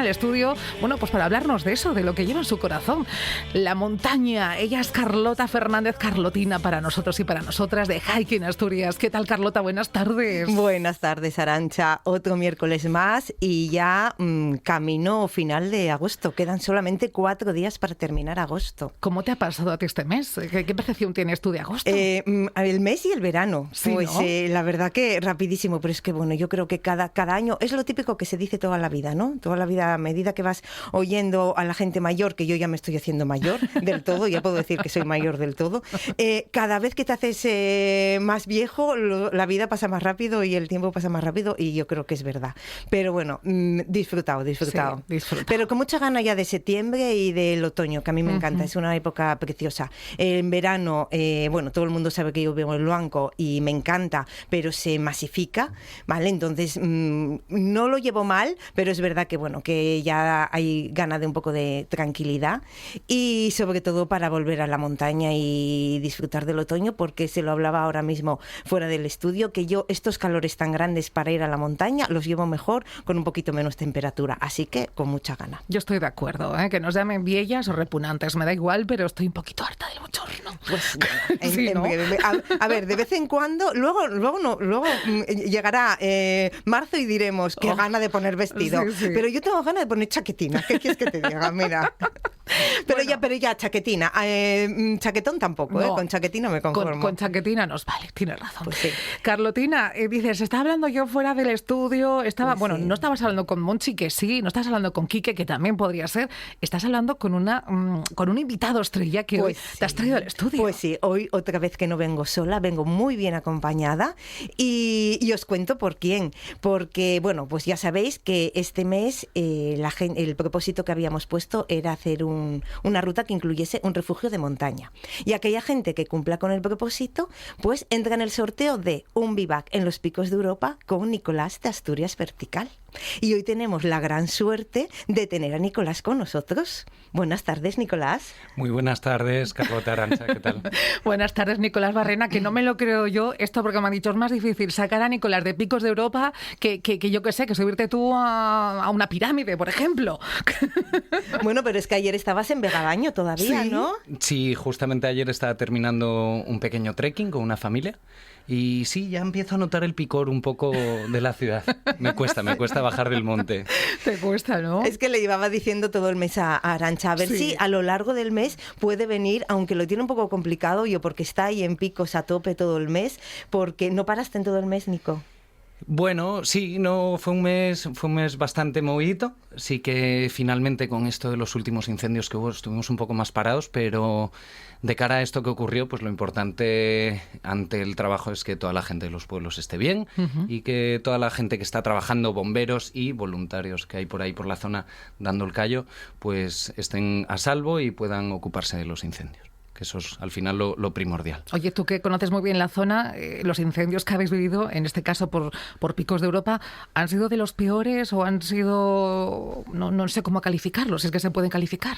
al estudio, bueno, pues para hablarnos de eso, de lo que lleva en su corazón, la montaña. Ella es Carlota Fernández, Carlotina para nosotros y para nosotras de Hiking Asturias. ¿Qué tal, Carlota? Buenas tardes. Buenas tardes, Arantxa. Otro miércoles más y ya camino final de agosto. Quedan solamente 4 días para terminar agosto. ¿Cómo te ha pasado a ti este mes? ¿Qué percepción tienes tú de agosto? El mes y el verano. Sí, pues ¿no? La verdad que rapidísimo, pero es que bueno, yo creo que cada año es lo típico que se dice toda la vida, ¿no? Toda la vida, a medida que vas oyendo a la gente mayor, que yo ya me estoy haciendo mayor del todo, ya puedo decir que soy mayor del todo, cada vez que te haces más viejo, la vida pasa más rápido y el tiempo pasa más rápido, y yo creo que es verdad. Pero bueno, disfrutado. Sí, disfrutado. Pero con mucha gana ya de septiembre y del otoño, que a mí me encanta, es una época preciosa. En verano, bueno, todo el mundo sabe que yo vivo en Luanco y me encanta, pero se masifica, ¿vale? Entonces, no lo llevo mal, pero es verdad que, bueno, que ya hay ganas de un poco de tranquilidad y sobre todo para volver a la montaña y disfrutar del otoño, porque se lo hablaba ahora mismo fuera del estudio, que yo estos calores tan grandes para ir a la montaña los llevo mejor con un poquito menos temperatura, así que con mucha gana. Yo estoy de acuerdo, que nos llamen viejas o repugnantes, me da igual, pero estoy un poquito harta del bochorno. Pues Sí, ¿no? a ver, de vez en cuando, luego llegará marzo y diremos qué gana de poner vestido, Sí. pero yo tengo ganas de poner chaquetina. ¿Qué quieres que te diga? Mira. Pero ya chaquetina. Chaquetón tampoco, No, con chaquetina me conformo. Con chaquetina nos vale, tienes razón. Pues sí. Carlotina, dices, estaba hablando yo fuera del estudio, Pues bueno, sí. no estabas hablando con Monchi, que sí, no estás hablando con Quique, que también podría ser, estás hablando con un invitado estrella que hoy te has traído al estudio. Pues sí, hoy otra vez que no vengo sola, vengo muy bien acompañada y os cuento por quién. Porque, bueno, pues ya sabéis que este mes el propósito que habíamos puesto era hacer una ruta que incluyese un refugio de montaña. Y aquella gente que cumpla con el propósito, pues entra en el sorteo de un vivac en los Picos de Europa con Nicolás de Asturias Vertical. Y hoy tenemos la gran suerte de tener a Nicolás con nosotros. Buenas tardes, Nicolás. Muy buenas tardes, Carlota, Arantxa, ¿qué tal? Buenas tardes, Nicolás Barrena, que no me lo creo yo esto, porque me han dicho es más difícil sacar a Nicolás de Picos de Europa que yo que sé, que subirte tú a una pirámide, por ejemplo. Bueno, pero es que ayer estabas en Vegadaño todavía, Sí. ¿no? Sí, justamente ayer estaba terminando un pequeño trekking con una familia y sí, ya empiezo a notar el picor un poco de la ciudad. Me cuesta bajar del monte. Te cuesta, ¿no? Es que le llevaba diciendo todo el mes a Arantxa, a ver Sí. si a lo largo del mes puede venir, aunque lo tiene un poco complicado, porque está ahí en picos a tope todo el mes, porque no paraste en todo el mes, Nico. Bueno, sí, no fue un mes bastante movidito. Sí que finalmente con esto de los últimos incendios que hubo estuvimos un poco más parados, pero de cara a esto que ocurrió, pues lo importante ante el trabajo es que toda la gente de los pueblos esté bien y que toda la gente que está trabajando, bomberos y voluntarios que hay por ahí por la zona dando el callo, pues estén a salvo y puedan ocuparse de los incendios. Que eso es al final lo primordial. Oye, tú que conoces muy bien la zona, los incendios que habéis vivido, en este caso por Picos de Europa, ¿han sido de los peores o han sido, no sé cómo calificarlos, si es que se pueden calificar?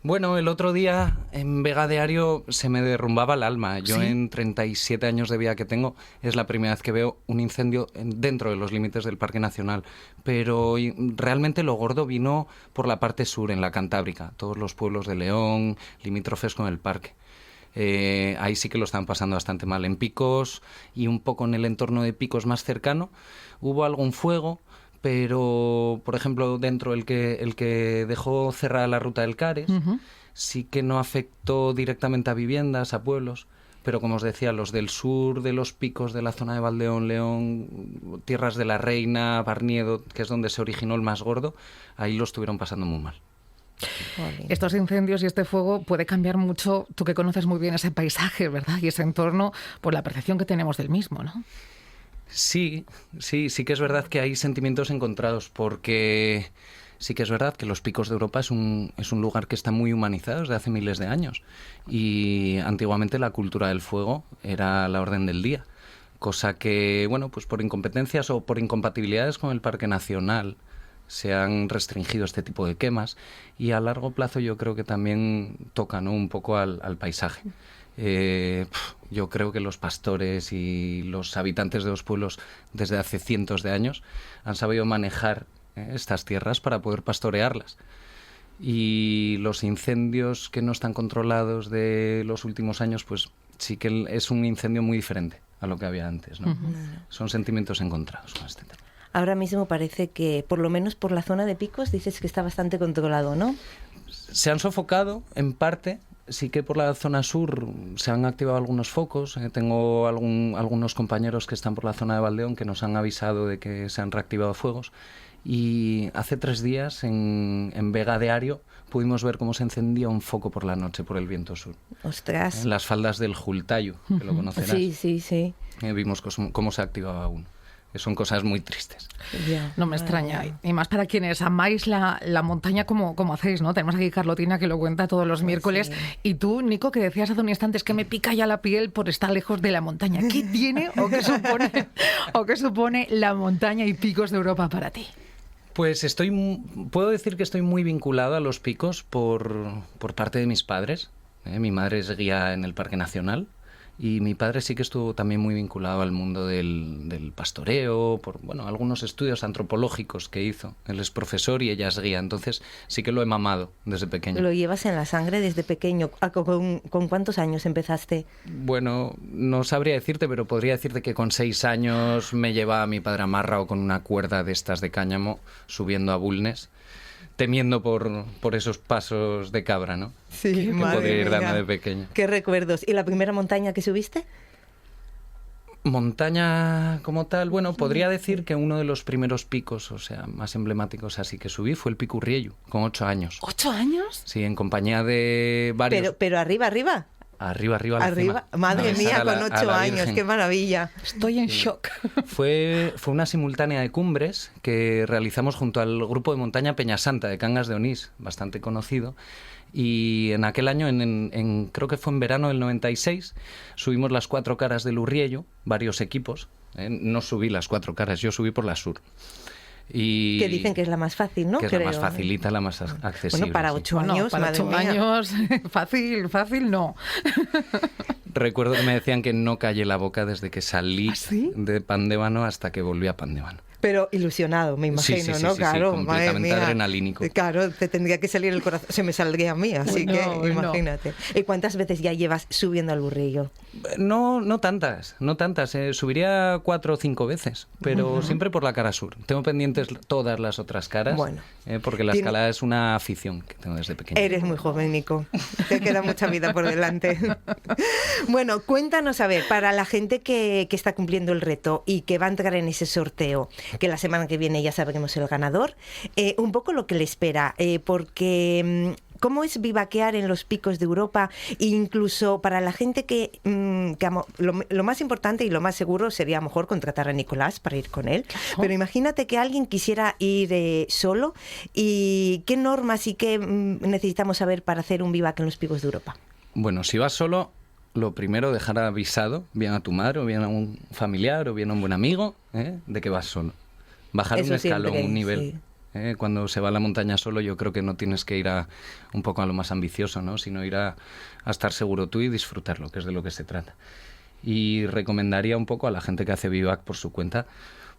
Bueno, el otro día en Vega Diario se me derrumbaba el alma. Yo ¿Sí? en 37 años de vida que tengo es la primera vez que veo un incendio dentro de los límites del Parque Nacional. Pero realmente lo gordo vino por la parte sur, en la Cantábrica. Todos los pueblos de León, limítrofes con el parque. Ahí sí que lo estaban pasando bastante mal. En Picos y un poco en el entorno de Picos más cercano hubo algún fuego, pero, por ejemplo, dentro el que dejó cerrada la ruta del Cares, sí que no afectó directamente a viviendas, a pueblos, pero como os decía, los del sur de los Picos de la zona de Valdeón, León, Tierras de la Reina, Barniedo, que es donde se originó el más gordo, ahí lo estuvieron pasando muy mal. Estos incendios y este fuego puede cambiar mucho, tú que conoces muy bien ese paisaje, ¿verdad? Y ese entorno, por la percepción que tenemos del mismo, ¿no? Sí que es verdad que hay sentimientos encontrados, porque sí que es verdad que los Picos de Europa es un lugar que está muy humanizado desde hace miles de años, y antiguamente la cultura del fuego era la orden del día, cosa que, bueno, pues por incompetencias o por incompatibilidades con el Parque Nacional se han restringido este tipo de quemas, y a largo plazo yo creo que también toca, ¿no?, un poco al paisaje. Yo creo que los pastores y los habitantes de los pueblos desde hace cientos de años han sabido manejar estas tierras para poder pastorearlas. Y los incendios que no están controlados de los últimos años, pues sí que es un incendio muy diferente a lo que había antes, ¿no? Son sentimientos encontrados con este tema. Ahora mismo parece que, por lo menos por la zona de Picos, dices que está bastante controlado, ¿no? Se han sofocado, en parte. Sí que por la zona sur se han activado algunos focos. Tengo algunos compañeros que están por la zona de Valdeón que nos han avisado de que se han reactivado fuegos. Y hace 3 días en Vega de Ario pudimos ver cómo se encendía un foco por la noche por el viento sur. ¡Ostras! En las faldas del Jultayu, que lo conocerás. Sí. Vimos cómo se activaba uno. Que son cosas muy tristes. Ya. No me extraña. Y más para quienes amáis la montaña como hacéis, ¿no? Tenemos aquí a Carlotina que lo cuenta todos los miércoles. Sí. Y tú, Nico, que decías hace un instante, es que me pica ya la piel por estar lejos de la montaña. ¿Qué tiene o qué supone la montaña y picos de Europa para ti? Pues puedo decir que estoy muy vinculado a los picos por parte de mis padres. Mi madre es guía en el Parque Nacional y mi padre sí que estuvo también muy vinculado al mundo del pastoreo, por algunos estudios antropológicos que hizo. Él es profesor y ella es guía, entonces sí que lo he mamado desde pequeño. Lo llevas en la sangre desde pequeño. ¿Con cuántos años empezaste? Bueno, no sabría decirte, pero podría decirte que con 6 años me llevaba mi padre amarrado con una cuerda de estas de cáñamo subiendo a Bulnes, temiendo por esos pasos de cabra, ¿no? Sí, que podría ir dando de pequeño. Qué recuerdos. ¿Y la primera montaña que subiste? Montaña como tal, bueno, podría decir que uno de los primeros picos, o sea, más emblemáticos así que subí fue el Pico Urriellu, con 8 años. ¿8 años? Sí, en compañía de varios... Pero arriba. Arriba, a la cima. Madre mía, con 8 años, qué maravilla. Estoy en shock. Fue una simultánea de cumbres que realizamos junto al grupo de montaña Peñasanta de Cangas de Onís, bastante conocido. Y en aquel año, creo que fue en verano del 96, subimos las 4 caras del Urriellu, varios equipos. No subí las 4 caras, yo subí por la sur. Y que dicen que es la más fácil, ¿no? Que es la más facilita, la más accesible. Bueno, para 8 años, para madre 8 mía. años, fácil no. Recuerdo que me decían que no callé la boca desde que salí ¿Ah, sí? de Pandévano hasta que volví a Pandévano. Pero ilusionado, me imagino, sí, ¿no? Sí, claro, completamente adrenalínico. Claro, te tendría que salir el corazón, se me saldría a mí, así que imagínate. ¿Y cuántas veces ya llevas subiendo al Urriellu? No tantas. Subiría 4 o 5 veces, pero siempre por la cara sur. Tengo pendientes todas las otras caras, porque la escalada es una afición que tengo desde pequeño. Eres muy joven, Nico. Te queda mucha vida por delante. Bueno, cuéntanos, a ver, para la gente que está cumpliendo el reto y que va a entrar en ese sorteo, que la semana que viene ya sabremos el ganador, un poco lo que le espera, porque ¿cómo es vivaquear en los picos de Europa? Incluso para la gente que lo más importante y lo más seguro sería a lo mejor contratar a Nicolás para ir con él, pero imagínate que alguien quisiera ir solo, y ¿qué normas y qué necesitamos saber para hacer un vivac en los picos de Europa? Bueno, si vas solo, lo primero, dejar avisado bien a tu madre o bien a un familiar o bien a un buen amigo de que vas solo. Bajar un escalón, un nivel. Sí. Cuando se va a la montaña solo, yo creo que no tienes que ir un poco a lo más ambicioso, ¿no? Sino ir a estar seguro tú y disfrutarlo, que es de lo que se trata. Y recomendaría un poco a la gente que hace vivac por su cuenta,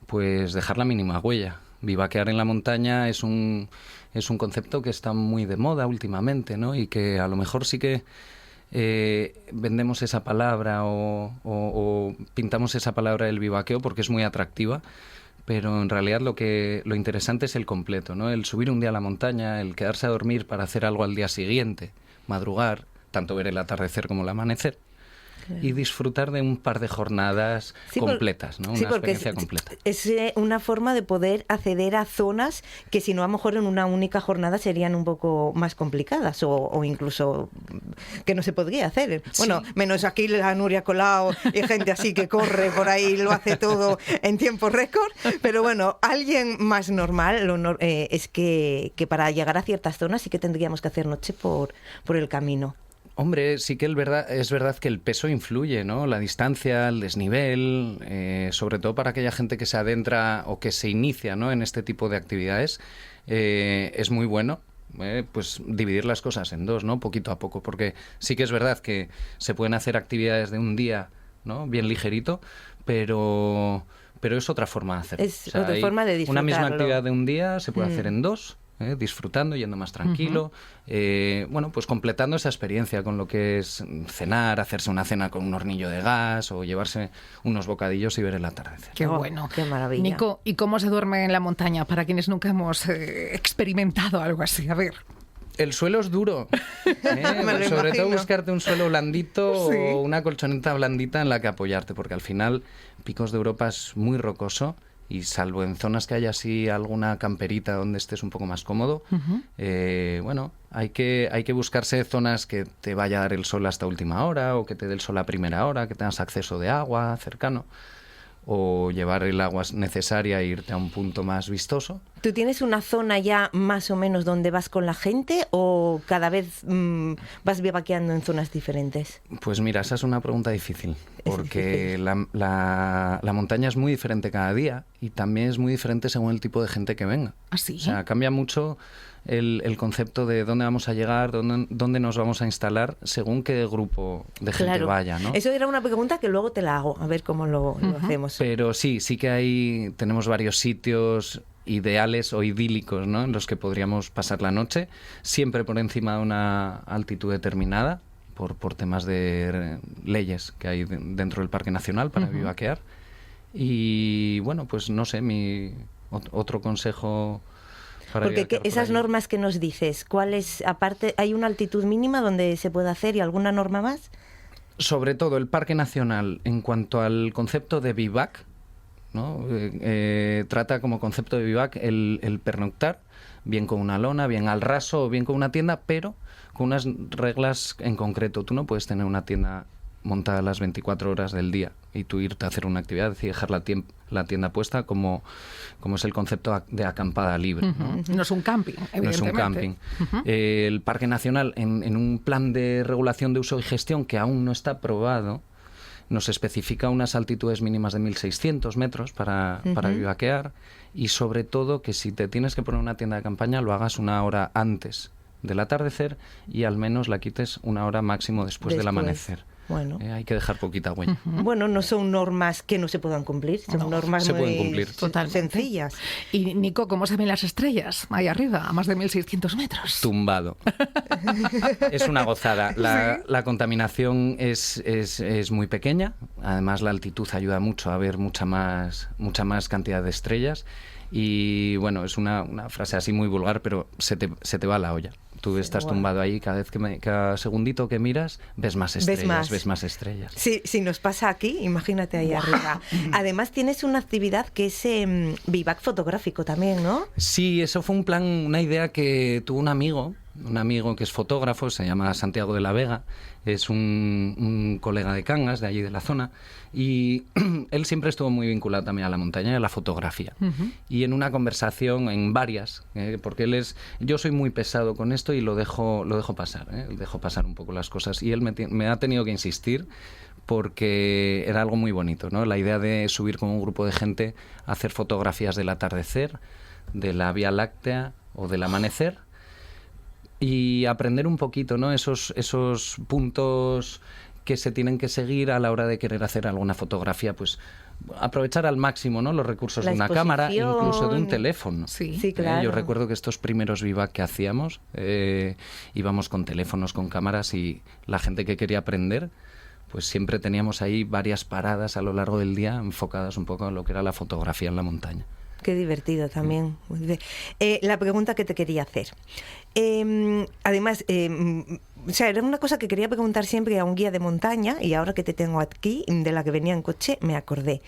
pues dejar la mínima huella. Vivaquear en la montaña es un concepto que está muy de moda últimamente, ¿no? Y que a lo mejor sí que vendemos esa palabra o pintamos esa palabra del vivaqueo porque es muy atractiva, pero en realidad lo interesante es el completo, ¿no? El subir un día a la montaña, el quedarse a dormir para hacer algo al día siguiente, madrugar, tanto ver el atardecer como el amanecer. Y disfrutar de un par de jornadas completas, ¿no? Una experiencia completa. Es una forma de poder acceder a zonas que si no a lo mejor en una única jornada serían un poco más complicadas o incluso que no se podría hacer. Bueno, menos aquí la Nuria Colau y gente así que corre por ahí y lo hace todo en tiempo récord, pero bueno, alguien más normal es que para llegar a ciertas zonas sí que tendríamos que hacer noche por el camino. Hombre, sí que es verdad que el peso influye, ¿no? La distancia, el desnivel, sobre todo para aquella gente que se adentra o que se inicia, ¿no? En este tipo de actividades, es muy bueno pues dividir las cosas en dos, ¿no? Poquito a poco, porque sí que es verdad que se pueden hacer actividades de un día, ¿no? Bien ligerito, pero pero es otra forma de hacerlo. Es otra forma de disfrutarlo. Una misma actividad de un día se puede hacer en 2, disfrutando, yendo más tranquilo, bueno, pues completando esa experiencia con lo que es cenar, hacerse una cena con un hornillo de gas o llevarse unos bocadillos y ver el atardecer. Qué bueno. Qué maravilla. Nico, ¿y cómo se duerme en la montaña para quienes nunca hemos experimentado algo así? A ver. El suelo es duro, sobre todo buscarte un suelo blandito Sí. o una colchoneta blandita en la que apoyarte, porque al final Picos de Europa es muy rocoso y salvo en zonas que haya así alguna camperita donde estés un poco más cómodo, bueno, hay que buscarse zonas que te vaya a dar el sol hasta última hora o que te dé el sol a primera hora, que tengas acceso de agua cercano, o llevar el agua necesaria e irte a un punto más vistoso. ¿Tú tienes una zona ya más o menos donde vas con la gente o cada vez vas vivaqueando en zonas diferentes? Pues mira, esa es una pregunta difícil, porque la montaña es muy diferente cada día y también es muy diferente según el tipo de gente que venga. ¿Ah, sí? O sea, cambia mucho el concepto de dónde vamos a llegar, dónde nos vamos a instalar, según qué grupo de gente vaya, ¿no? Eso era una pregunta que luego te la hago, a ver cómo lo hacemos. Pero sí que tenemos varios sitios ideales o idílicos, ¿no?, en los que podríamos pasar la noche, siempre por encima de una altitud determinada, por temas de leyes que hay dentro del Parque Nacional para vivaquear. Y bueno, pues no sé, otro consejo para Porque vivaquear por esas ahí. normas que nos dices, ¿cuáles, aparte, hay una altitud mínima donde se puede hacer y alguna norma más? Sobre todo el Parque Nacional, en cuanto al concepto de vivac, ¿no? Trata como concepto de vivac el pernoctar, bien con una lona, bien al raso o bien con una tienda, pero con unas reglas en concreto. Tú no puedes tener una tienda montada las 24 horas del día y tú irte a hacer una actividad, es decir, dejar la tienda puesta como es el concepto de acampada libre, ¿no? No es un camping, evidentemente. No es un camping. El Parque Nacional, en un plan de regulación de uso y gestión que aún no está aprobado, nos especifica unas altitudes mínimas de 1.600 metros para vivaquear y sobre todo que si te tienes que poner una tienda de campaña lo hagas una hora antes del atardecer y al menos la quites una hora máximo después del amanecer. Bueno. Hay que dejar poquita huella. Bueno, no son normas que no se puedan cumplir, son normas se muy pueden cumplir. Totalmente. sencillas. Y Nico, ¿cómo se ven las estrellas ahí arriba, a más de 1.600 metros? Tumbado. Es una gozada. La contaminación es muy pequeña. Además, la altitud ayuda mucho a ver mucha más cantidad de estrellas. Y bueno, es una frase así muy vulgar, pero se te va la olla. Tú estás tumbado ahí, cada segundito que miras, ves más estrellas, ves más estrellas. Sí, si nos pasa aquí, imagínate ahí arriba. Además, tienes una actividad que es vivac fotográfico también, ¿no? Sí, eso fue un plan, una idea que tuvo un amigo que es fotógrafo, se llama Santiago de la Vega, es un colega de Cangas, de allí de la zona, y él siempre estuvo muy vinculado también a la montaña y a la fotografía. Y en una conversación, en varias, porque yo soy muy pesado con esto y lo dejo pasar, dejo pasar un poco las cosas, y él me ha tenido que insistir porque era algo muy bonito, ¿no? La idea de subir con un grupo de gente a hacer fotografías del atardecer, de la Vía Láctea o del amanecer, y aprender un poquito, ¿no?, esos puntos que se tienen que seguir a la hora de querer hacer alguna fotografía, pues aprovechar al máximo, ¿no?, los recursos La de una cámara, exposición. incluso de un teléfono. Sí, claro. Yo recuerdo que estos primeros vivac que hacíamos, íbamos con teléfonos, con cámaras, y la gente que quería aprender, pues siempre teníamos ahí varias paradas a lo largo del día enfocadas un poco en lo que era la fotografía en la montaña. Qué divertido también. La pregunta que te quería hacer. Además, o sea, era una cosa que quería preguntar siempre a un guía de montaña, y ahora que te tengo aquí, de la que venía en coche, me acordé.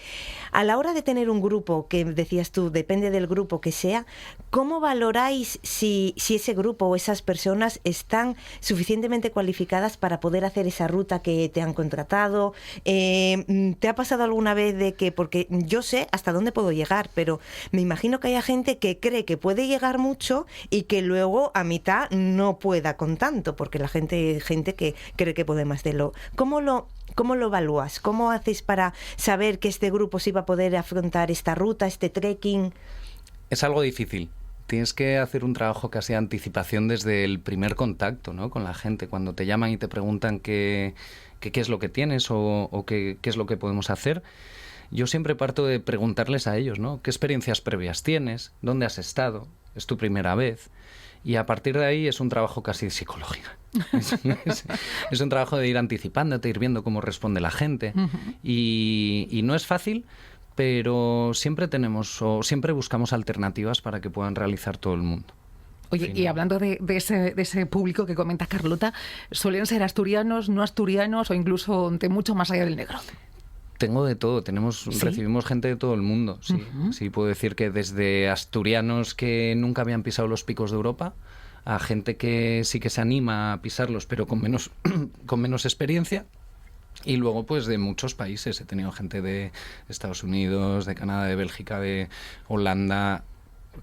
A la hora de tener un grupo, que decías tú, depende del grupo que sea, ¿cómo valoráis si ese grupo o esas personas están suficientemente cualificadas para poder hacer esa ruta que te han contratado? ¿Te ha pasado alguna vez de que, porque yo sé hasta dónde puedo llegar, pero me imagino que haya gente que cree que puede llegar mucho y que luego a mitad no pueda con tanto, porque la gente que cree que puede más de lo... ¿Cómo lo evalúas? ¿Cómo haces para saber que este grupo sí va a poder afrontar esta ruta, este trekking? Es algo difícil. Tienes que hacer un trabajo casi de anticipación desde el primer contacto, ¿no?, con la gente. Cuando te llaman y te preguntan qué es lo que tienes o qué es lo que podemos hacer, yo siempre parto de preguntarles a ellos, ¿no? ¿Qué experiencias previas tienes? ¿Dónde has estado? ¿Es tu primera vez? Y a partir de ahí es un trabajo casi de psicología. Es un trabajo de ir anticipándote, ir viendo cómo responde la gente. Y no es fácil, pero siempre siempre buscamos alternativas para que puedan realizar todo el mundo. Oye, y hablando de ese público que comenta Carlota, ¿suelen ser asturianos, no asturianos o incluso de mucho más allá del negro? Tengo de todo, recibimos gente de todo el mundo, sí. Sí, puedo decir que desde asturianos que nunca habían pisado los picos de Europa, a gente que sí que se anima a pisarlos, pero con menos experiencia. Y luego, pues, de muchos países. He tenido gente de Estados Unidos, de Canadá, de Bélgica, de Holanda,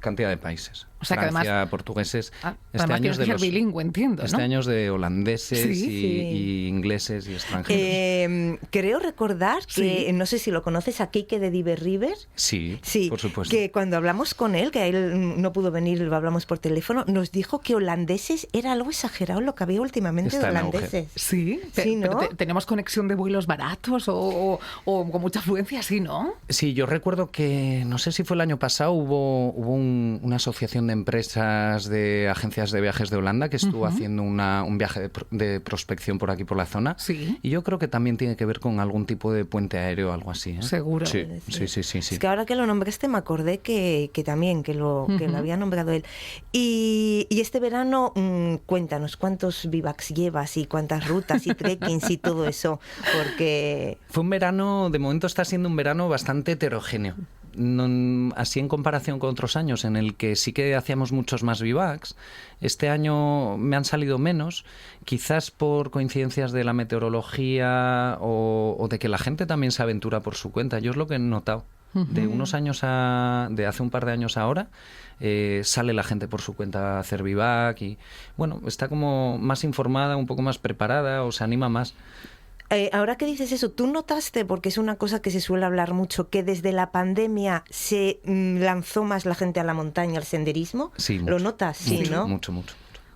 cantidad de países. O sea, Francia, que además, portugueses. Además tienes que ser bilingüe, entiendo, ¿no? Este año es de holandeses y ingleses y extranjeros. Creo recordar que, no sé si lo conoces, a Quique de Diver River. Sí, por supuesto. Que cuando hablamos con él, que él no pudo venir, lo hablamos por teléfono, nos dijo que holandeses era algo exagerado lo que había últimamente de holandeses. Sí, ¿no? Pero tenemos conexión de vuelos baratos o con mucha afluencia, ¿sí, no? Sí, yo recuerdo que, no sé si fue el año pasado, hubo una asociación de empresas de agencias de viajes de Holanda que estuvo haciendo un viaje de prospección por aquí, por la zona. Sí. Y yo creo que también tiene que ver con algún tipo de puente aéreo o algo así, ¿eh? Seguro. Sí. Es que ahora que lo nombraste me acordé que también, que lo había nombrado él. Y este verano, cuéntanos, ¿cuántos bivacs llevas y cuántas rutas y trekkings y todo eso? Porque... Fue un verano, de momento está siendo un verano bastante heterogéneo. Así en comparación con otros años en el que sí que hacíamos muchos más bivacs, este año me han salido menos, quizás por coincidencias de la meteorología o de que la gente también se aventura por su cuenta. Yo es lo que he notado. De unos años de hace un par de años ahora, sale la gente por su cuenta a hacer bivac y, bueno, está como más informada, un poco más preparada o se anima más. Ahora que dices eso, ¿tú notaste, porque es una cosa que se suele hablar mucho, que desde la pandemia se lanzó más la gente a la montaña, al senderismo? Sí, mucho. ¿Lo notas? Sí, ¿no? Mucho.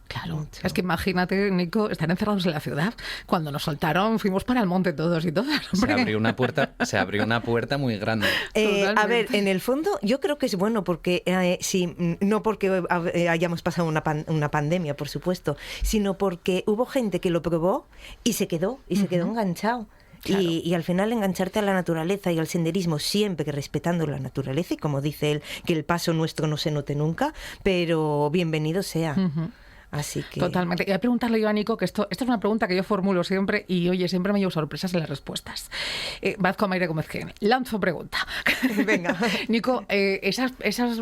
Claro, Mucho. Es que imagínate, Nico, estar encerrados en la ciudad. Cuando nos soltaron, fuimos para el monte todos y todas. Se abrió una puerta muy grande. A ver, en el fondo, yo creo que es bueno porque, no porque hayamos pasado una pandemia, por supuesto, sino porque hubo gente que lo probó y se quedó enganchado. Claro. Y al final engancharte a la naturaleza y al senderismo, siempre respetando la naturaleza, y como dice él, que el paso nuestro no se note nunca, pero bienvenido sea. Así que... Totalmente. Y voy a preguntarle yo a Nico, que esto es una pregunta que yo formulo siempre y, oye, siempre me llevo sorpresas en las respuestas. Vazco Maire Gómez Gene. Lanzo pregunta. Venga. Nico, esas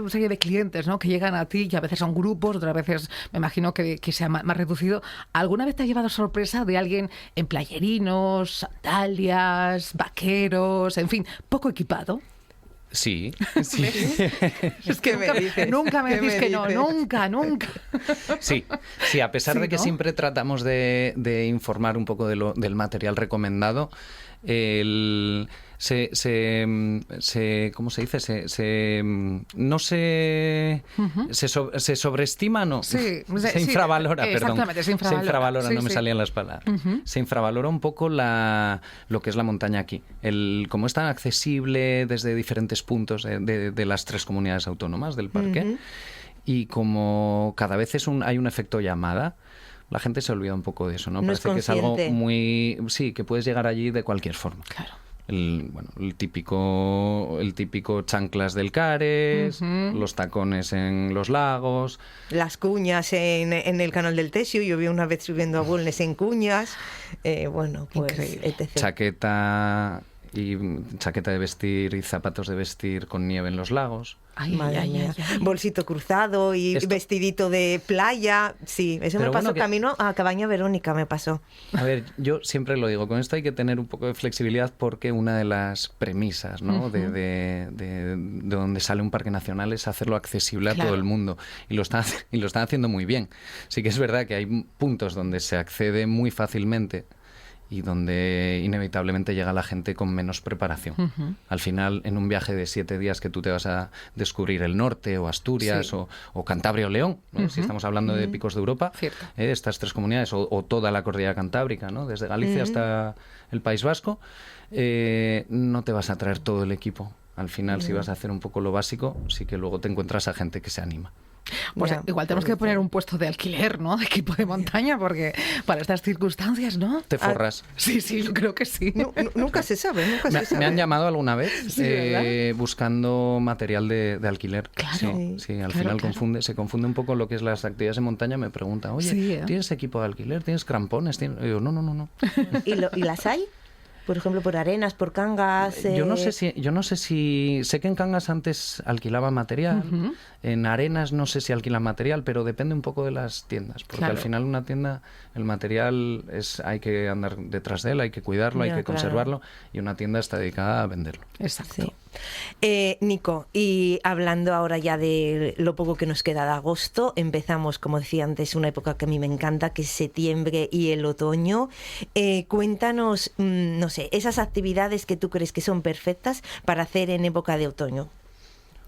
serie de clientes, ¿no?, que llegan a ti, que a veces son grupos, otras veces me imagino que sea más reducido. ¿Alguna vez te ha llevado sorpresa de alguien en playerinos, sandalias, vaqueros, en fin, poco equipado? Sí. Es que nunca me decís que no, nunca. Sí, a pesar de que siempre tratamos de informar un poco del material recomendado, ¿cómo se dice? Se sobreestima, no. Sí, se infravalora, perdón. Exactamente, se infravalora, no me sí. salían las palabras. Se infravalora un poco lo que es la montaña aquí. Cómo es tan accesible desde diferentes puntos de las 3 comunidades autónomas del parque. Y como cada vez hay un efecto llamada, la gente se olvida un poco de eso, ¿no? Parece que es algo muy... Sí, que puedes llegar allí de cualquier forma. Claro. El típico chanclas del Cares, los tacones en los lagos, las cuñas en el canal del Tesio. Yo vi una vez subiendo a Bulnes en cuñas. Bueno, pues increíble. etc. Chaqueta de vestir y zapatos de vestir con nieve en los lagos. Madre mía. Bolsito cruzado y vestidito de playa. Sí, eso me pasó camino a Cabaña Verónica, me pasó. A ver, yo siempre lo digo, con esto hay que tener un poco de flexibilidad porque una de las premisas, ¿no?, de donde sale un parque nacional es hacerlo accesible a todo el mundo. Y lo están haciendo muy bien. Sí que es verdad que hay puntos donde se accede muy fácilmente y donde inevitablemente llega la gente con menos preparación. Al final, en un viaje de 7 días que tú te vas a descubrir el norte o Asturias o Cantabria o León, ¿no? Si estamos hablando de picos de Europa, estas 3 comunidades o toda la cordillera cantábrica, ¿no? Desde Galicia hasta el País Vasco, no te vas a traer todo el equipo. Al final, si vas a hacer un poco lo básico, sí que luego te encuentras a gente que se anima. Pues igual tenemos que poner un puesto de alquiler, ¿no? De equipo de montaña, porque para estas circunstancias, ¿no? Te forras. Sí, yo creo que sí. Nunca se sabe, Me han llamado alguna vez Sí, buscando material de alquiler. Claro. Sí, al final se confunde un poco lo que es las actividades de montaña. Me preguntan, oye, ¿tienes equipo de alquiler? ¿Tienes crampones? Y yo, no. ¿Y las hay? Por ejemplo, por Arenas, por Cangas. Yo no sé si sé que en Cangas antes alquilaban material, en Arenas no sé si alquilan material, pero depende un poco de las tiendas, porque al final una tienda, el material hay que andar detrás de él, hay que cuidarlo, hay que conservarlo, y una tienda está dedicada a venderlo. Exacto. Sí. Nico, y hablando ahora ya de lo poco que nos queda de agosto, empezamos, como decía antes, una época que a mí me encanta, que es septiembre y el otoño. Cuéntanos, no sé, esas actividades que tú crees que son perfectas para hacer en época de otoño.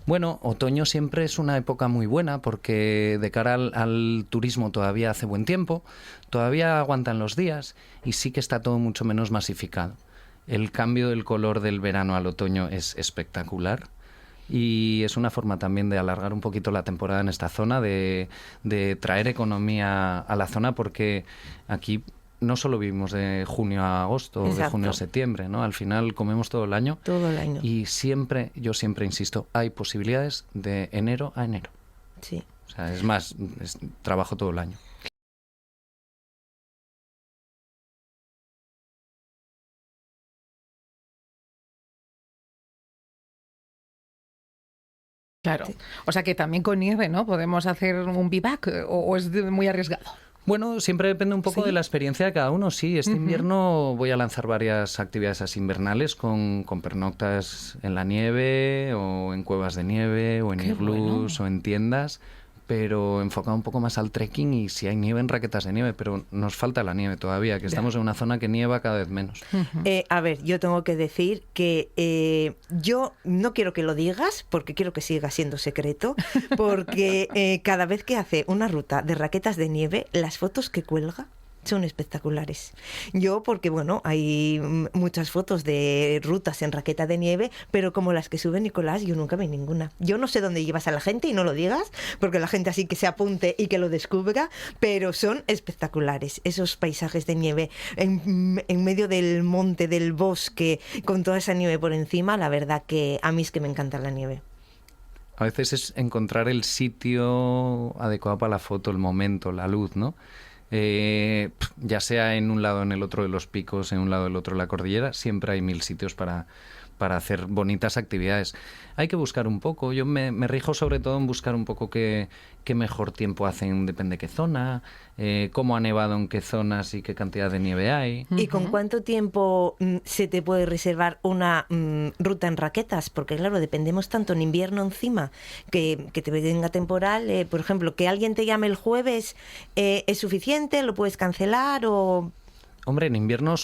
Bueno, otoño siempre es una época muy buena porque de cara al turismo todavía hace buen tiempo, todavía aguantan los días y sí que está todo mucho menos masificado. El cambio del color del verano al otoño es espectacular y es una forma también de alargar un poquito la temporada en esta zona, de traer economía a la zona, porque aquí no solo vivimos de junio a agosto, o de junio a septiembre, ¿no? Al final comemos todo el año. Todo el año. Y yo siempre insisto, hay posibilidades de enero a enero. Sí. O sea, es más, trabajo todo el año. Claro. O sea que también con nieve, ¿no? Podemos hacer un bivac o es muy arriesgado. Bueno, siempre depende un poco de la experiencia de cada uno. Sí, este invierno voy a lanzar varias actividades así invernales con pernoctas en la nieve o en cuevas de nieve o en iglús o en tiendas, pero enfocado un poco más al trekking y si hay nieve en raquetas de nieve, pero nos falta la nieve todavía, que estamos en una zona que nieva cada vez menos. A ver, yo tengo que decir que yo no quiero que lo digas, porque quiero que siga siendo secreto, porque cada vez que hace una ruta de raquetas de nieve, las fotos que cuelga son espectaculares. Yo, porque bueno, hay muchas fotos de rutas en raqueta de nieve, pero como las que sube Nicolás, yo nunca vi ninguna. Yo no sé dónde llevas a la gente y no lo digas, porque la gente así que se apunte y que lo descubra, pero son espectaculares esos paisajes de nieve en medio del monte, del bosque, con toda esa nieve por encima. La verdad que a mí es que me encanta la nieve. A veces es encontrar el sitio adecuado para la foto, el momento, la luz, ¿no? Ya sea en un lado o en el otro de los picos, en un lado o en el otro de la cordillera, siempre hay 1000 sitios para hacer bonitas actividades. Hay que buscar un poco, yo me rijo sobre todo en buscar un poco qué mejor tiempo hacen, depende qué zona, cómo ha nevado en qué zonas y qué cantidad de nieve hay. ¿Y con cuánto tiempo se te puede reservar una ruta en raquetas? Porque claro, dependemos tanto en invierno encima, que te venga temporal. Por ejemplo, que alguien te llame el jueves, ¿es suficiente? ¿Lo puedes cancelar o...? Hombre, en invierno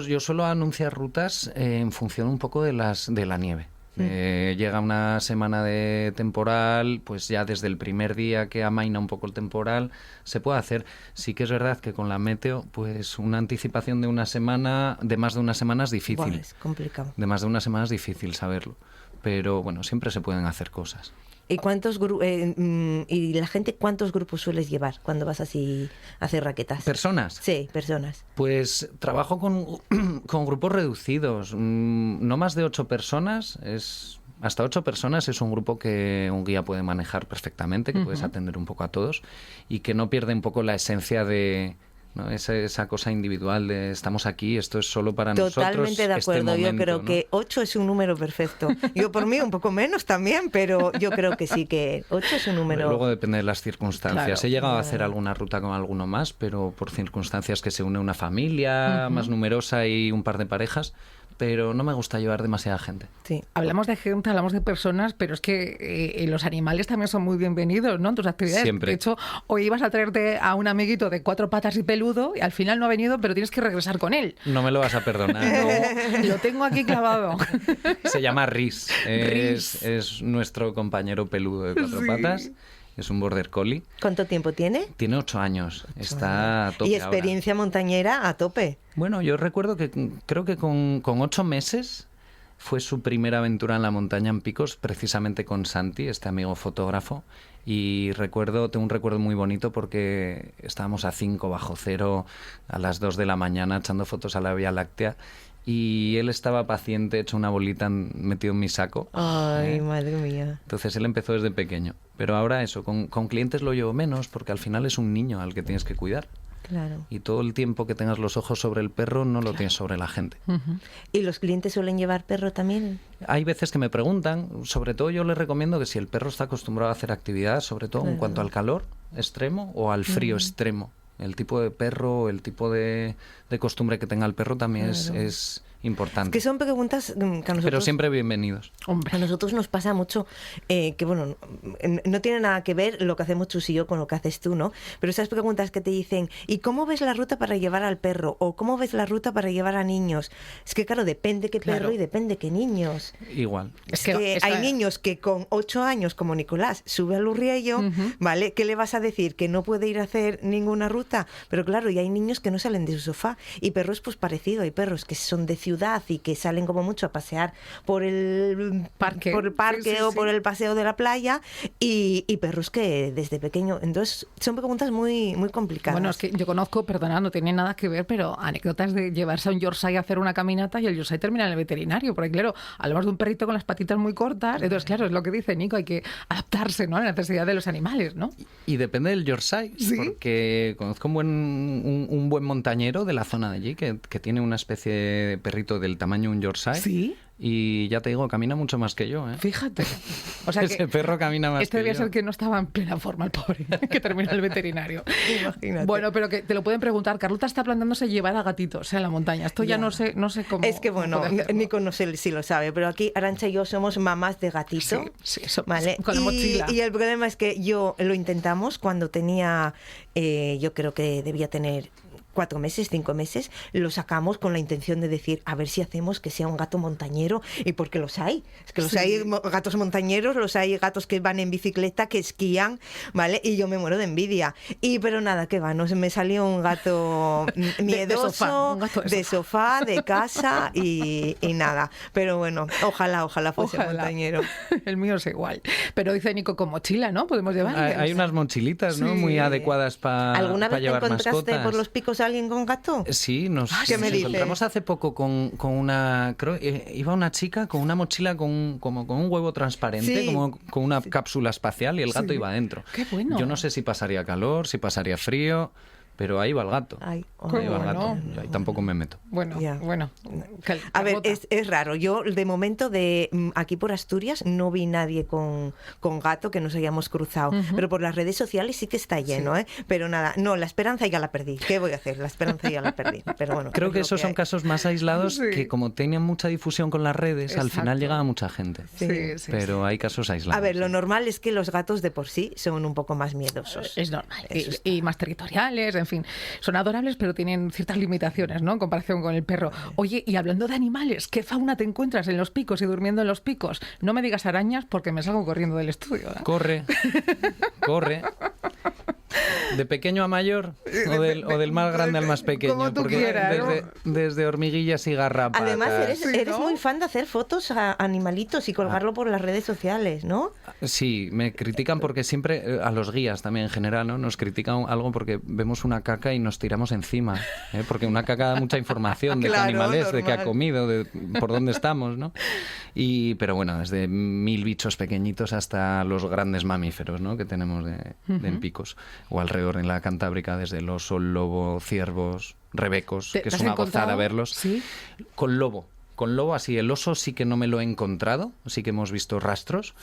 yo suelo anunciar rutas en función un poco de la nieve. Llega una semana de temporal, pues ya desde el primer día que amaina un poco el temporal se puede hacer. Sí que es verdad que con la meteo, pues una anticipación de más de una semana es difícil. Bueno, es complicado. De más de una semana es difícil saberlo. Pero bueno, siempre se pueden hacer cosas. ¿Y y la gente cuántos grupos sueles llevar cuando vas así a hacer raquetas? ¿Personas? Sí, personas. Pues trabajo con grupos reducidos, no más de 8 personas. Hasta 8 personas es un grupo que un guía puede manejar perfectamente, que puedes atender un poco a todos y que no pierde un poco la esencia de... ¿no? Esa cosa individual de estamos aquí, esto es solo para nosotros. Totalmente de acuerdo, momento, yo creo, ¿no? Que 8 es un número perfecto. Yo por mí un poco menos también, pero yo creo que sí, que 8 es un número... Luego depende de las circunstancias. Claro. He llegado a hacer alguna ruta con alguno más, pero por circunstancias que se une una familia más numerosa y un par de parejas, pero no me gusta llevar demasiada gente. Sí. Hablamos de gente, hablamos de personas, pero es que los animales también son muy bienvenidos, ¿no? En tus actividades. Siempre. De hecho, hoy ibas a traerte a un amiguito de 4 patas y peludo y al final no ha venido, pero tienes que regresar con él. No me lo vas a perdonar. No, lo tengo aquí clavado. Se llama Rhys. Es nuestro compañero peludo de 4 patas. Es un border collie. ¿Cuánto tiempo tiene? Tiene 8 años. Está a tope Y experiencia montañera a tope. Bueno, yo recuerdo que creo que con 8 meses fue su primera aventura en la montaña en picos, precisamente con Santi, este amigo fotógrafo. Y tengo un recuerdo muy bonito porque estábamos a 5 bajo cero a las 2 de la mañana echando fotos a la Vía Láctea. Y él estaba paciente, hecho una bolita metido en mi saco. Ay, madre mía. Entonces él empezó desde pequeño. Pero ahora eso, con clientes lo llevo menos porque al final es un niño al que tienes que cuidar. Claro. Y todo el tiempo que tengas los ojos sobre el perro no lo tienes sobre la gente. ¿Y los clientes suelen llevar perro también? Hay veces que me preguntan, sobre todo yo les recomiendo que si el perro está acostumbrado a hacer actividad, sobre todo en cuanto al calor extremo o al frío extremo. El tipo de perro, el tipo de costumbre que tenga el perro también es importante. Es que son preguntas que a nosotros... Pero siempre bienvenidos. Hombre. A nosotros nos pasa mucho que, bueno, no tiene nada que ver lo que hacemos Chus y yo con lo que haces tú, ¿no? Pero esas preguntas que te dicen, ¿y cómo ves la ruta para llevar al perro? ¿O cómo ves la ruta para llevar a niños? Es que, claro, depende qué perro y depende qué niños. Igual. Es que hay niños que con 8 años, como Nicolás, sube al Urriello, ¿vale? ¿Qué le vas a decir? ¿Que no puede ir a hacer ninguna ruta? Pero claro, y hay niños que no salen de su sofá. Y perros, pues parecido. Hay perros que son de ciudad y que salen como mucho a pasear por el parque, o por el paseo de la playa y perros que desde pequeño. Entonces, son preguntas muy, muy complicadas. Bueno, es que yo conozco, perdona, no tiene nada que ver, pero anécdotas de llevarse a un Yorkshire a hacer una caminata y el Yorkshire termina en el veterinario, porque claro, hablamos de un perrito con las patitas muy cortas, entonces claro, es lo que dice Nico, hay que adaptarse, ¿no?, a la necesidad de los animales, ¿no? Y depende del Yorkshire, porque conozco un buen montañero de la zona de allí que tiene una especie de perrito del tamaño de un Yorkshire. Sí. Y ya te digo, camina mucho más que yo, ¿eh? Fíjate. O sea ese perro camina más que yo. Este debía ser que no estaba en plena forma el pobre, que terminó el veterinario. Imagínate. Bueno, pero que te lo pueden preguntar. Carlota está planteándose llevar a gatitos en la montaña. Esto ya no sé cómo. Es que bueno, Nico no sé si lo sabe, pero aquí Arantxa y yo somos mamás de gatito. Sí, somos, ¿vale? Con la mochila. Y el problema es que yo lo intentamos cuando tenía, yo creo que debía tener 4 meses, 5 meses, lo sacamos con la intención de decir, a ver si hacemos que sea un gato montañero, y porque los hay. Es que los hay gatos montañeros, los hay gatos que van en bicicleta, que esquían, ¿vale? Y yo me muero de envidia. Pero nada, que va, no se me salió un gato miedoso, de sofá, de casa y nada. Pero bueno, ojalá fuese montañero. El mío es igual. Pero dice Nico, con mochila, ¿no? Podemos llevar. Hay unas mochilitas, ¿no? Muy adecuadas para llevar mascotas. ¿Alguna vez te encontraste por los picos a alguien con gato? Sí, nos encontramos hace poco con una... Creo iba una chica con una mochila como con un huevo transparente, como con una cápsula espacial, y el gato iba adentro. ¡Qué bueno! Yo no sé si pasaría calor, si pasaría frío... Pero ahí va el gato. Ahí va el gato. Yo ahí tampoco me meto. Bueno. A ver, es raro. Yo, de momento, aquí por Asturias, no vi nadie con gato que nos hayamos cruzado. Pero por las redes sociales sí que está lleno, ¿eh? Pero nada, no, la esperanza ya la perdí. ¿Qué voy a hacer? La esperanza ya la perdí. Pero bueno, creo que esos son casos más aislados que, como tenían mucha difusión con las redes, al final llegaba a mucha gente. Pero hay casos aislados. A ver, lo normal es que los gatos de por sí son un poco más miedosos. Es normal. Y más territoriales, en fin, son adorables, pero tienen ciertas limitaciones, ¿no?, en comparación con el perro. Oye, y hablando de animales, ¿qué fauna te encuentras en los picos y durmiendo en los picos? No me digas arañas porque me salgo corriendo del estudio, ¿eh? Corre. ¿De pequeño a mayor? ¿O del más grande al más pequeño? Como tú porque quieras, desde hormiguillas y garrapatas. Además, eres muy fan de hacer fotos a animalitos y colgarlo por las redes sociales, ¿no? Sí, me critican porque siempre, a los guías también en general, ¿no?, nos critican algo porque vemos una caca y nos tiramos encima, ¿eh? Porque una caca da mucha información de qué animal es, de qué ha comido, de por dónde estamos, ¿no? Pero bueno, desde 1000 bichos pequeñitos hasta los grandes mamíferos, ¿no?, que tenemos en picos, o alrededor en la Cantábrica, desde el oso, el lobo, ciervos, rebecos, que es una gozada verlos. ¿Sí? Con lobo. Con lobo así, el oso sí que no me lo he encontrado, sí que hemos visto rastros,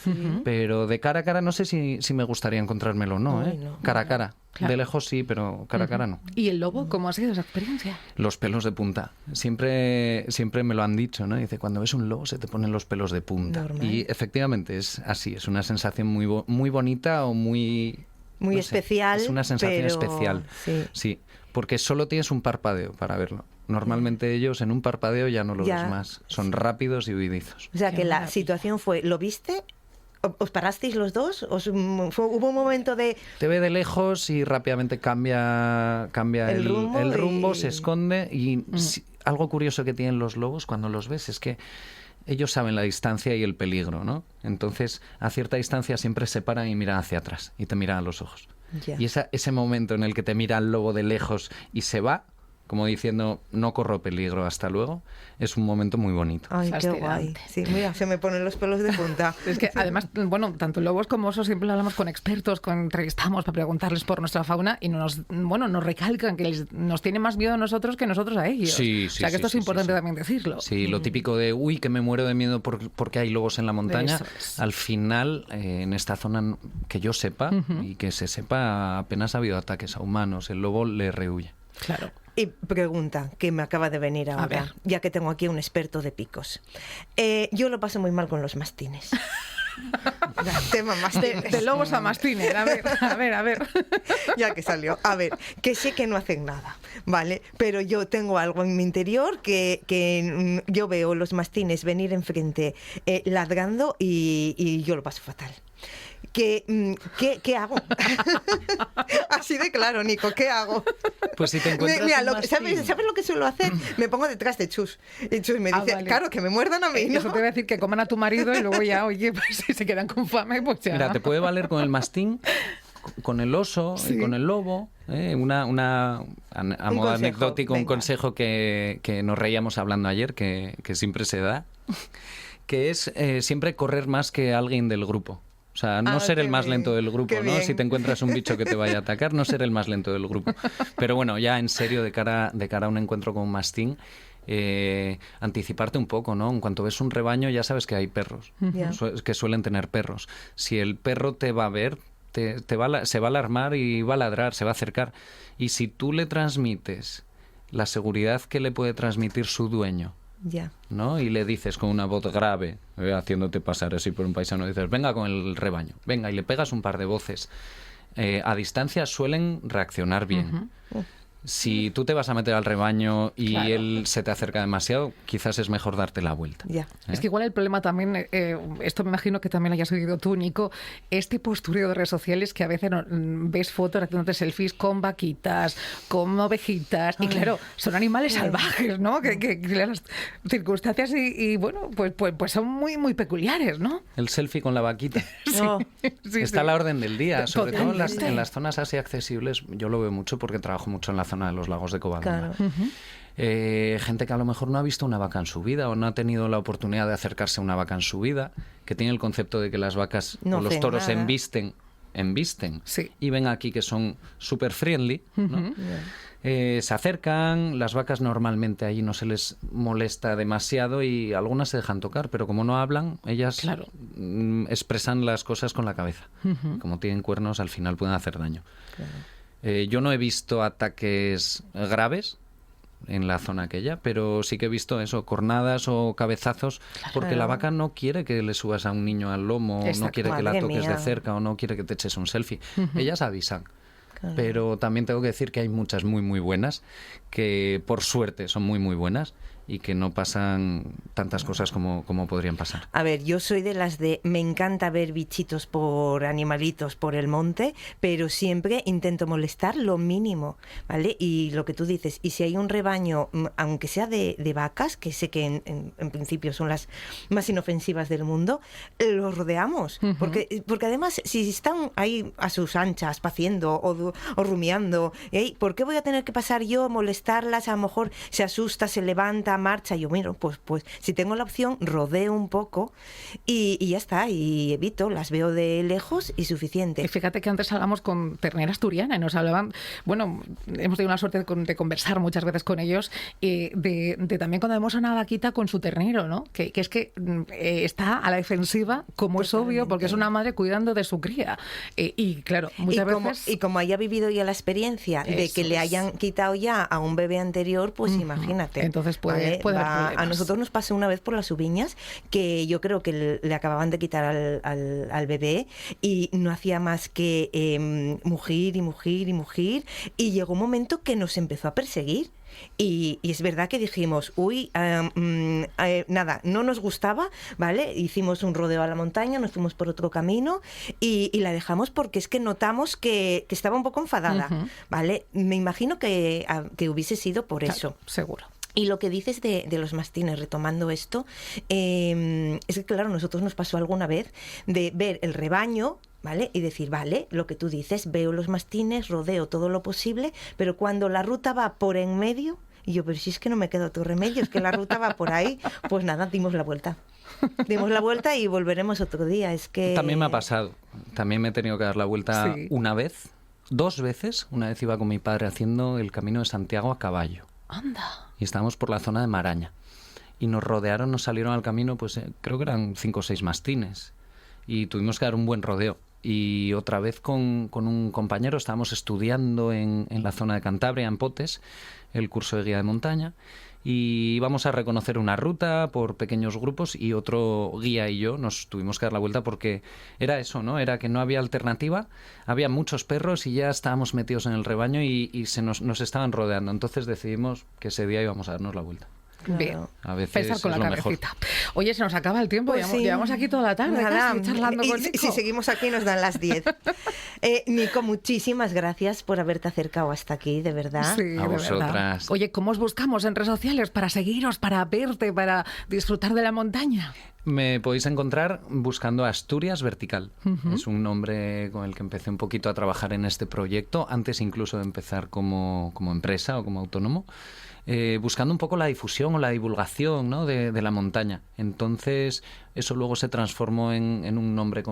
pero de cara a cara no sé si me gustaría encontrármelo o no, Uy, ¿eh? no. Cara a cara. Claro. De lejos sí, pero cara a cara no. ¿Y el lobo? ¿Cómo ha sido esa experiencia? Los pelos de punta. Siempre me lo han dicho, ¿no? Dice, cuando ves un lobo se te ponen los pelos de punta. Normal. Y efectivamente es así, es una sensación muy bonita o muy... Muy no sé, especial. es una sensación pero especial. Sí. Sí, porque solo tienes un parpadeo para verlo. Normalmente ellos en un parpadeo ya no los Ya. ves más. Son rápidos y huidizos. O sea, Qué que la maravilla. situación fue, ¿lo viste? ¿Os parasteis los dos? ¿Hubo un momento de... Te ve de lejos y rápidamente cambia El rumbo se y- esconde. Y algo curioso que tienen los lobos cuando los ves es que ellos saben la distancia y el peligro, ¿no? Entonces, a cierta distancia siempre se paran y miran hacia atrás y te miran a los ojos. Ya. Y ese momento en el que te mira el lobo de lejos y se va, como diciendo, no corro peligro, hasta luego, es un momento muy bonito. Ay, qué guay. Fascinante. Sí, mira, se me ponen los pelos de punta. Es que además, bueno, tanto lobos como osos siempre lo hablamos con expertos, entrevistamos para preguntarles por nuestra fauna y nos recalcan que nos tiene más miedo a nosotros que nosotros a ellos. Sí, o sea que sí, esto es sí, importante sí. también decirlo. Sí, lo típico de, uy, que me muero de miedo porque hay lobos en la montaña. Eso es. Al final, en esta zona, que yo sepa y que se sepa, apenas ha habido ataques a humanos. El lobo le rehuye. Claro. Y pregunta que me acaba de venir A ver. ahora, ya que tengo aquí un experto de picos. Yo lo paso muy mal con los mastines. Tema mastines. De lobos a mastines. A ver. Ya que salió. A ver, que sé que no hacen nada, ¿vale? Pero yo tengo algo en mi interior que yo veo los mastines venir enfrente ladrando y yo lo paso fatal. ¿Qué hago? Así de claro, Nico, ¿qué hago? Pues si te encuentras Mira, un mastín- ¿sabes lo que suelo hacer? Me pongo detrás de Chus. Y Chus me dice, vale. claro, que me muerdan a mí, ¿no? Eso te voy a decir que coman a tu marido y luego ya, oye, pues si se quedan con fame, pues ya. Mira, te puede valer con el mastín, con el oso y con el lobo. A modo consejo, anecdótico, un venga. consejo que nos reíamos hablando ayer, que siempre se da, que es siempre correr más que alguien del grupo. O sea, no ser qué el más bien, lento del grupo, qué ¿no? bien. Si te encuentras un bicho que te vaya a atacar, no ser el más lento del grupo. Pero bueno, ya en serio, de cara a un encuentro con un mastín, anticiparte un poco, ¿no? En cuanto ves un rebaño ya sabes que hay perros, Ya. que suelen tener perros. Si el perro te va a ver, se va a alarmar y va a ladrar, se va a acercar. Y si tú le transmites la seguridad que le puede transmitir su dueño, Ya. ¿no? Y le dices con una voz grave, haciéndote pasar así por un paisano, dices, venga con el rebaño, venga, y le pegas un par de voces. A distancia suelen reaccionar bien. Si tú te vas a meter al rebaño y Claro. él se te acerca demasiado, quizás es mejor darte la vuelta. Ya. Es que igual el problema también, esto me imagino que también lo hayas oído tú, Nico, este postureo de redes sociales que a veces ves fotos haciéndote selfies con vaquitas, con ovejitas, y claro, son animales salvajes, ¿no? Que las circunstancias y bueno, pues son muy, muy peculiares, ¿no? El selfie con la vaquita. No. Sí, Está a la orden del día, sobre todo Totalmente. en las zonas así accesibles. Yo lo veo mucho porque trabajo mucho en la zona de los lagos de Covadonga. Claro. Gente que a lo mejor no ha visto una vaca en su vida o no ha tenido la oportunidad de acercarse a una vaca en su vida, que tiene el concepto de que las vacas No o los hacen toros nada. embisten Sí. y ven aquí que son súper friendly, ¿no? Se acercan, las vacas normalmente allí no se les molesta demasiado y algunas se dejan tocar, pero como no hablan, ellas Claro. expresan las cosas con la cabeza. Como tienen cuernos, al final pueden hacer daño. Yo no he visto ataques graves en la zona aquella, pero sí que he visto eso, cornadas o cabezazos, porque la vaca no quiere que le subas a un niño al lomo, o no Exacto. quiere que la Madre toques mía. de cerca o no quiere que te eches un selfie. Ellas avisan. Claro. Pero también tengo que decir que hay muchas muy, muy buenas, que por suerte son muy, muy buenas y que no pasan tantas cosas como podrían pasar. A ver, yo soy de las de me encanta ver bichitos animalitos por el monte, pero siempre intento molestar lo mínimo, ¿vale? Y lo que tú dices, y si hay un rebaño, aunque sea de vacas, que sé que en principio son las más inofensivas del mundo, los rodeamos. Porque además, si están ahí a sus anchas, paciendo o rumiando, ¿eh? ¿Por qué voy a tener que pasar yo a molestarlas? A lo mejor se asusta, se levanta, marcha, yo, bueno, pues si tengo la opción, rodeo un poco y ya está, y evito, las veo de lejos y suficiente. Y fíjate que antes hablamos con ternera asturiana y nos hablaban, bueno, hemos tenido la suerte de conversar muchas veces con ellos, de también cuando vemos a una vaquita con su ternero, ¿no? Que es que está a la defensiva, como es obvio, porque es una madre cuidando de su cría. Y claro, muchas veces... Y como haya vivido ya la experiencia de que le hayan quitado ya a un bebé anterior, pues imagínate. Entonces puede haber problemas. A nosotros nos pasó una vez por las uviñas que yo creo que le acababan de quitar al bebé y no hacía más que mugir y mugir y mugir, y llegó un momento que nos empezó a perseguir. Y es verdad que dijimos, nada, no nos gustaba, ¿vale? Hicimos un rodeo a la montaña, nos fuimos por otro camino y la dejamos porque es que notamos que estaba un poco enfadada, ¿vale? Me imagino que hubiese sido por eso. Seguro. Y lo que dices de los mastines, retomando esto, es que claro, nosotros nos pasó alguna vez de ver el rebaño, ¿vale? Y decir, vale, lo que tú dices, veo los mastines, rodeo todo lo posible, pero cuando la ruta va por en medio, y yo, pero si es que no me queda otro remedio, es que la ruta va por ahí, pues nada, dimos la vuelta. Dimos la vuelta y volveremos otro día. Es que... También me ha pasado, también me he tenido que dar la vuelta una vez, 2 veces. Una vez iba con mi padre haciendo el Camino de Santiago a caballo. Anda. Y estábamos por la zona de Maraña. Y nos rodearon, nos salieron al camino, pues creo que eran 5 o 6 mastines. Y tuvimos que dar un buen rodeo. Y otra vez con un compañero estábamos estudiando en la zona de Cantabria, en Potes, el curso de guía de montaña. Y íbamos a reconocer una ruta por pequeños grupos y otro guía y yo nos tuvimos que dar la vuelta porque era eso, ¿no? Era que no había alternativa, había muchos perros y ya estábamos metidos en el rebaño y nos estaban rodeando. Entonces decidimos que ese día íbamos a darnos la vuelta. Bien, a veces pensar con es la lo mejor. cabecita. Oye, se nos acaba el tiempo, Pues llevamos aquí toda la tarde casi, charlando con Nico. Si seguimos aquí nos dan las 10. Nico, muchísimas gracias por haberte acercado hasta aquí, de verdad. Sí, A de vosotras. verdad. Oye, ¿cómo os buscamos en redes sociales para seguiros, para verte, para disfrutar de la montaña? Me podéis encontrar buscando Asturias Vertical. Es un nombre con el que empecé un poquito a trabajar en este proyecto, antes incluso de empezar como empresa o como autónomo. Buscando un poco la difusión o la divulgación, ¿no? de la montaña. Entonces, eso luego se transformó en un nombre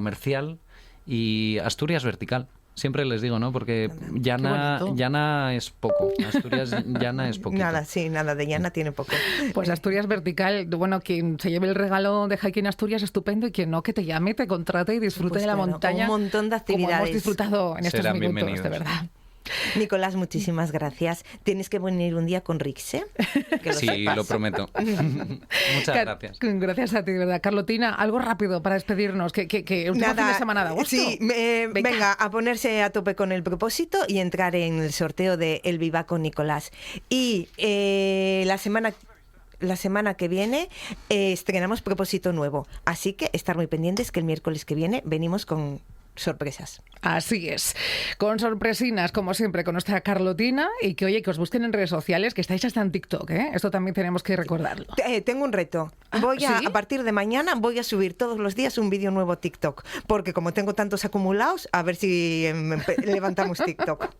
y Asturias Vertical. Siempre les digo, ¿no? Porque llana es poco. Asturias llana es poquito. Nada de llana tiene poco. Pues Asturias Vertical, bueno, quien se lleve el regalo de Hiking Asturias, estupendo, y quien no, que te llame, te contrate y disfrute Pues de la claro, montaña. un montón de actividades. Como hemos disfrutado en estos Serán minutos, bienvenidos. de verdad. Nicolás, muchísimas gracias. Tienes que venir un día con Rix, que Sí, sepas. lo prometo. Muchas gracias. Gracias a ti, de verdad. Carlotina, algo rápido para despedirnos, que último fin de semana de agosto. Sí, venga, a ponerse a tope con el propósito y entrar en el sorteo de El Viva con Nicolás. Y la semana que viene estrenamos propósito nuevo. Así que estar muy pendientes que el miércoles que viene venimos con sorpresas. Así es, con sorpresinas, como siempre, con nuestra Carlotina, y que, oye, que os busquen en redes sociales, que estáis hasta en TikTok, ¿eh? Esto también tenemos que recordarlo. Tengo un reto. ¿Sí? A partir de mañana voy a subir todos los días un vídeo nuevo a TikTok, porque como tengo tantos acumulados, a ver si levantamos TikTok.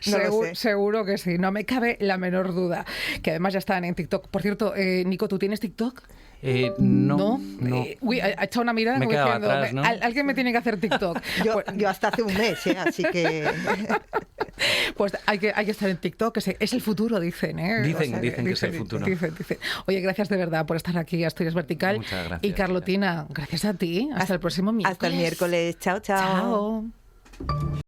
No lo sé. Seguro que sí, no me cabe la menor duda, que además ya están en TikTok. Por cierto, Nico, ¿tú tienes TikTok? No. Uy, ha echado una mirada Me como quedaba diciendo, atrás, ¿no? Alguien me tiene que hacer TikTok. Yo hasta hace un mes, así que... Pues hay que estar en TikTok, que es el futuro, dicen, ¿eh? Dicen que es el futuro. Dicen. Oye, gracias de verdad por estar aquí, Asturias Vertical. Muchas gracias. Y Carlotina, gracias a ti. Hasta el próximo miércoles. Hasta el miércoles. Chao, chao. Chao.